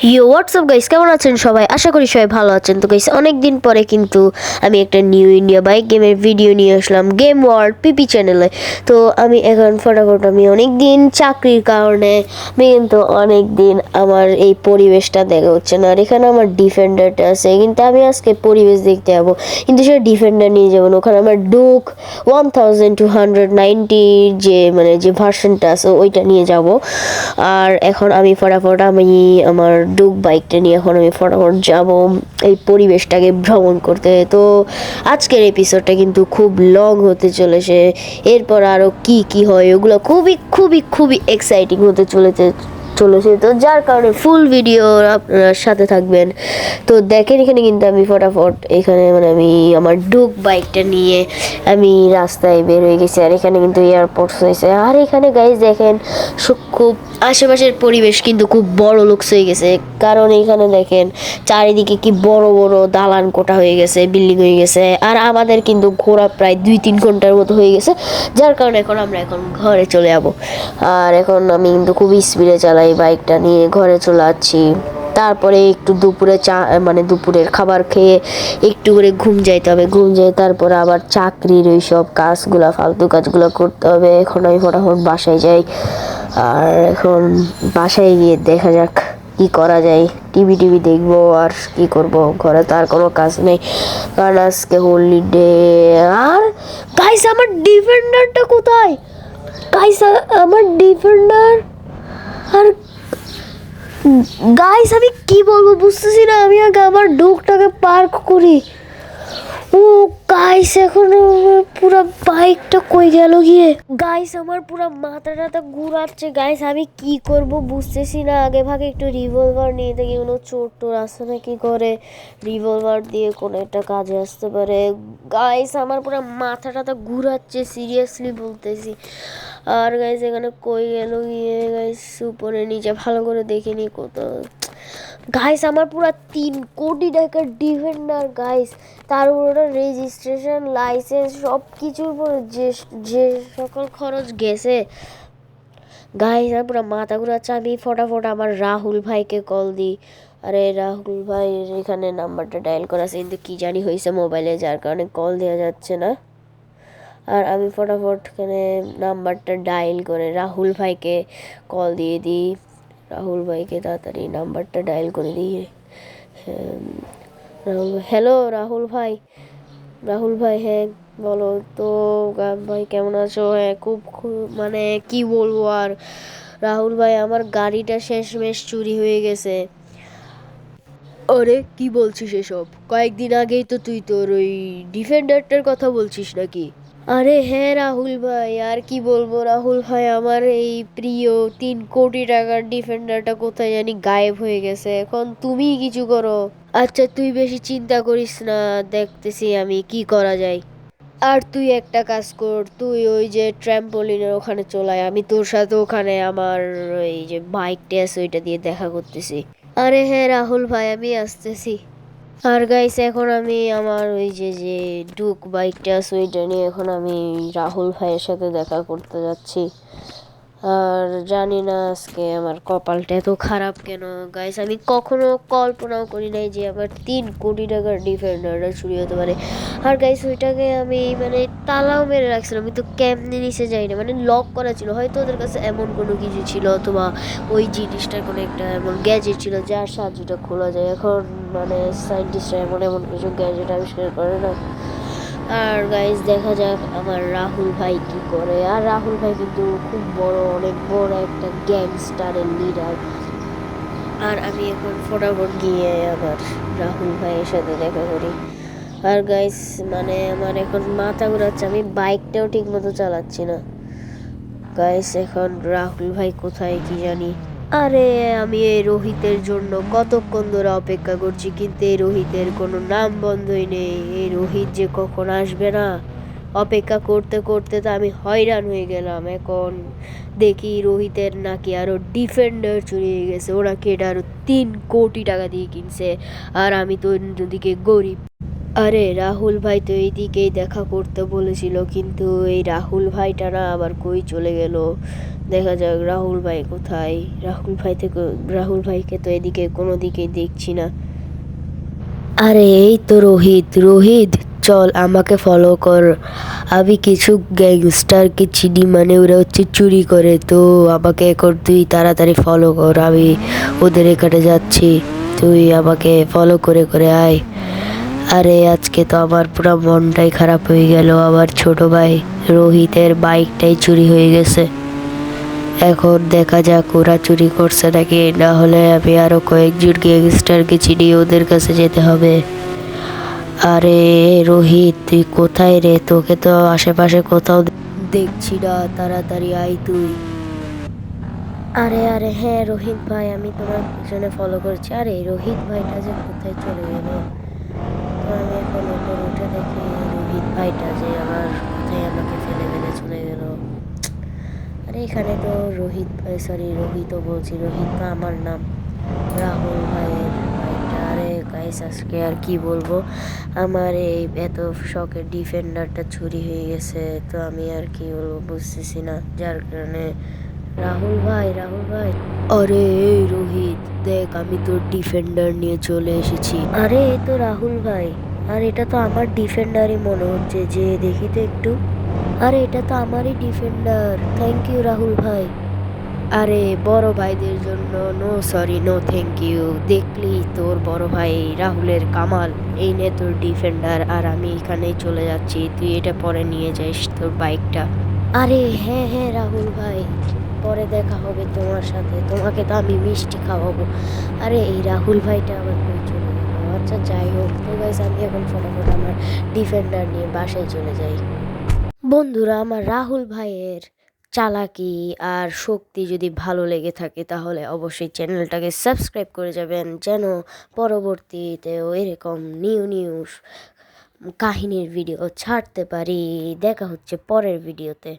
WhatsApp guys, কেমন আছেন সবাই? আশা করি সবাই ভালো আছেন। তো গাইস, অনেক দিন পরে কিন্তু আমি একটা নিউ ইন্ডিয়া বাইক গেমের ভিডিও নিয়ে আসলাম গেম ওয়ার্ল্ড পিপি চ্যানেলে। তো আমি এখন ফটাফট আমি অনেক দিন চাকরির কারণে আমি কিন্তু অনেক দিন আমার এই পরিবেশটা দেখা হচ্ছে না। আর এখানে আমার ডিফেন্ডারটা আছে, কিন্তু আমি আজকে পরিবেশ দেখতে যাবো, কিন্তু সেটা ডিফেন্ডার নিয়ে যাবো না। ওখানে আমার ডুক 1290 যে ভার্সনটা আছে ওইটা নিয়ে যাব। আর এখন আমি ফটাফট আমার ডুক বাইকটা নিয়ে এখন আমি ফটাফট যাব এই পরিবেশটাকে ভ্রমণ করতে। তো আজকের এপিসোডটা কিন্তু খুব লং হতে চলেছে। এরপর আরও কি কি হয় ওগুলো খুবই খুবই খুবই এক্সাইটিং হতে চলেছে। তো যার কারণে ফুল ভিডিও আপনার সাথে থাকবেন। তো দেখেন, এখানে কিন্তু আমি ফটাফট এখানে আমি আমার ডুক বাইকটা নিয়ে আমি রাস্তায় বের হয়ে গেছি। আর এখানে কিন্তু এয়ারপোর্ট হয়েছে। আর এখানে গাইজ দেখেন, খুব আশেপাশের পরিবেশ কিন্তু খুব বড় লুকস হয়ে গেছে, কারণ এখানে দেখেন চারিদিকে কি বড় বড় দালান কোঠা হয়ে গেছে, বিল্ডিং হয়ে গেছে। আর আমাদের কিন্তু ঘোরা প্রায় 2-3 ঘন্টার মতো হয়ে গেছে, যার কারণে আমরা এখন ঘরে চলে যাব। আর এখন আমি কিন্তু খুব স্পিডে চালাই বাইকটা নিয়ে, ঘরে চলে যাচ্ছি। তারপরে একটু দুপুরে দুপুরের খাবার খেয়ে একটু করে ঘুম যাইতে হবে, তারপর আবার চাকরির ওই সব কাজগুলো, ফালতু কাজগুলো করতে হবে। এখন আমি ফটাফট বাসায় যাই। আর এখন বাসায় গিয়ে দেখা যাক কি করা যায়। টিভি দেখবো আর কি করব, ঘরে তো আর কোনো কাজ নেই, কারণ আজকে হলিডে। আর গাইস, আমার ডিফেন্ডারটা কোথায়? গাইস, আমার ডিফেন্ডার। আর গাইস, আমি কি বলবো বুঝতেছি না। আমি আগে আমার ডুকটাকে পার্ক করি। ও গাইস, এখন পুরো বাইকটা কই গেল গিয়ে? গাইস, আমার পুরো মাথাটা ঘুরাচ্ছে। গাইস, আমি কি করব বুঝতেছি না। আগে ভাগে একটু রিভলভার নিয়ে দেখি কোনো চোর টোর আসে নাকি করে, রিভলভার দিয়ে কোনো একটা কাজে আসতে পারে। গাইস, আমার পুরো মাথাটা ঘুরাচ্ছে, সিরিয়াসলি বলতেছি। আর গাইস, এখানে কই গেল গিয়ে? গাইস, উপরে নিচে ভালো করে দেখিনি কোথাও। গাইস, আমার পুরো 3 কোটি টাকার ডিফেন্ডার গাইস, তার উপরে রেজিস্ট্রেশন, লাইসেন্স, সব কিছুর উপরে যে সকল খরচ গেছে। গাইস, আর পুরো মাথা ঘুরাচ্ছে। আমি ফটাফট আমার রাহুল ভাইকে কল দিই। আরে রাহুল ভাই, এখানে নাম্বারটা ডায়াল করা আছে, কিন্তু কী জানি হয়েছে মোবাইলে, যার কারণে কল দেওয়া যাচ্ছে না। আর আমি ফটাফট এখানে নাম্বারটা ডায়াল করে রাহুল ভাইকে কল দিয়ে দিই। রাহুল ভাইকে তাড়াতাড়ি নাম্বারটা ডায়াল করে দিই। হ্যালো রাহুল ভাই। হ্যাঁ বলো তো। ভাই কেমন আছো? হ্যাঁ, খুব কি বলবো আর। রাহুল ভাই, আমার গাড়িটা শেষমেশ চুরি হয়ে গেছে। আরে কি বলছিস এসব? কয়েকদিন আগেই তো তুই তোর ওই ডিফেন্ডারটার কথা বলছিস নাকি? আরে হ্যাঁ রাহুল ভাই, আর কি বলবো রাহুল ভাই, আমার এই প্রিয় 3 কোটি টাকার ডিফেন্ডারটা কোথায় জানি গায়েব হয়ে গেছে। এখন তুমিই কিছু করো। আচ্ছা, তুই বেশি চিন্তা করিস না, দেখতেছি আমি কি করা যায়। আর তুই একটা কাজ কর, তুই ওই যে ট্র্যাম্পোলিনের ওখানে চলে আয়, আমি তোর সাথে ওখানে আমার ওই যে বাইকটা আছে ওইটা দিয়ে দেখা করতেছি। আরে হ্যাঁ রাহুল ভাই, আমি আসতেছি। আর গাইস, এখন আমি আমার ওই যে ডুক বাইকটা আছে ওইটা নিয়ে এখন আমি রাহুল ভাইয়ের সাথে দেখা করতে যাচ্ছি। আর জানি না আজকে আমার কপালটা এত খারাপ কেন। গাইস, আমি কখনো কল্পনাও করি নাই যে আমার 3 কোটি টাকার ডিফেন্ডারটা চুরি হতে পারে। আর গাইস, ওইটাকে আমি তালাও মেরে রাখছিলাম, আমি তো কেমনি নিচে যাই না, লক করা ছিল। হয়তো ওদের কাছে এমন কোনো কিছু ছিল, অথবা ওই জিনিসটার কোনো একটা এমন গ্যাজেট ছিল যার সাহায্যটা খোলা যায়। এখন সায়েন্টিস্টরা এমন এমন কিছু গ্যাজেট আবিষ্কার করে না। আর গাইজ, দেখা যাক আমার রাহুল ভাই কি করে। আর রাহুল ভাই কিন্তু খুব অনেক বড় একটা গ্যাংস্টারের লিডার। আর আমি এখন ফটাফট গিয়ে আবার রাহুল ভাইয়ের সাথে দেখা করি। আর গাইস, আমার এখন মাথা ঘুরাচ্ছে, আমি বাইকটাও ঠিক মতো চালাচ্ছি না। গাইস, এখন রাহুল ভাই কোথায় কি জানি। আরে আমি এই রোহিতের জন্য কতক্ষণ ধরে অপেক্ষা করছি, কিন্তু এই রোহিতের কোনো নাম বন্ধই নেই। এই রোহিত যে কখন আসবে না, অপেক্ষা করতে করতে তো আমি হয়রান হয়ে গেলাম। এখন দেখি রোহিতের নাকি আরও ডিফেন্ডার চুরি হয়ে গেছে, ওরা কি এটা আরও 3 কোটি টাকা দিয়ে কিনছে। আর আমি তো অন্যদিকে গরিব। আরে রাহুল ভাই তো এইদিকেই দেখা করতে বলেছিল, কিন্তু এই রাহুল ভাইটা না আবার কই চলে গেল। দেখা যাক রাহুল ভাই কোথায়। রাহুল ভাইকে তো এদিকে কোনো দিকেই দেখছি না। আরে এই তো রোহিত, রোহিত চল আমাকে ফলো কর। আমি কিছু গ্যাংস্টারকে চিনি, মানে ওরা হচ্ছে চুরি করে, তো আমাকে এখন তুই তাড়াতাড়ি ফলো কর। আমি ওদের এখানে যাচ্ছি, তুই আমাকে ফলো করে করে আয়। আরে আজকে তো আমার পুরো মনটাই খারাপ হয়ে গেল, আমার ছোট ভাই রোহিতের বাইকটাই চুরি হয়ে গেছে। এখন দেখা যাক ওরা চুরি করছে নাকি, না হলে আমি আরো কয়েকজন গ্যাংস্টারকে চিনি, ওদের কাছে যেতে হবে। আরে রোহিত তুই কোথায় রে? তোকে তো আশেপাশে কোথাও দেখছি না, তাড়াতাড়ি আয় তুই। আরে আরে হ্যাঁ রোহিত ভাই, আমি তোমার পিছনে ফলো করছি। আরে রোহিত ভাইটা যে কোথায় চলে গেল। তো আমি এখন উপর উঠে দেখি রোহিত ভাইটা যে আমার কোথায় আমাকে ফেলে ফেলে চলে গেল। আরে এখানে তো রোহিত ভাই, সরি রোহিতও বলছি, রোহিত তো আমার নাম, রাহুল ভাইয়ের বাইকটা। আরে গাইস আজকে আর কি বলবো, আমার এই এত শখের ডিফেন্ডারটা চুরি হয়ে গেছে। তো আমি আর কি বলবো বুঝতেছি না, যার কারণে রাহুল ভাই, রাহুল ভাই। আরে এই রোহিত দেখ, আমি তোর ডিফেন্ডার নিয়ে চলে এসেছি। আরে এই তো রাহুল ভাই, আর এটা তো আমার ডিফেন্ডারই মনে হচ্ছে, যে দেখি তো একটু। আরে এটা তো আমারই ডিফেন্ডার, থ্যাংক ইউ রাহুল ভাই। আরে বড় ভাইদের জন্য no sorry no thank you. দেখলি তোর বড় ভাই রাহুলের কামাল, এই নে তোর ডিফেন্ডার, আর আমি এখানেই চলে যাচ্ছি, তুই এটা পরে নিয়ে যাস তোর বাইকটা। আরে হ্যাঁ হ্যাঁ রাহুল ভাই, পরে দেখা হবে তোমার সাথে, তোমাকে তো আমি মিষ্টি খাওয়াবো। আরে এই রাহুল ভাইটা আবার কই চলে গেল। আচ্ছা যাই হোক, তো গাইস আমি এখন ফটাফট আমার ডিফেন্ডার নিয়ে বাসায় চলে যাই। বন্ধুরা, আমার রাহুল ভাইয়ের চালাকি আর শক্তি যদি ভালো লেগে থাকে তাহলে অবশ্যই চ্যানেলটাকে সাবস্ক্রাইব করে যাবেন, যেন পরবর্তীতেও এরকম নিউ নিউ কাহিনীর ভিডিও ছাড়তে পারি। দেখা হচ্ছে পরের ভিডিওতে।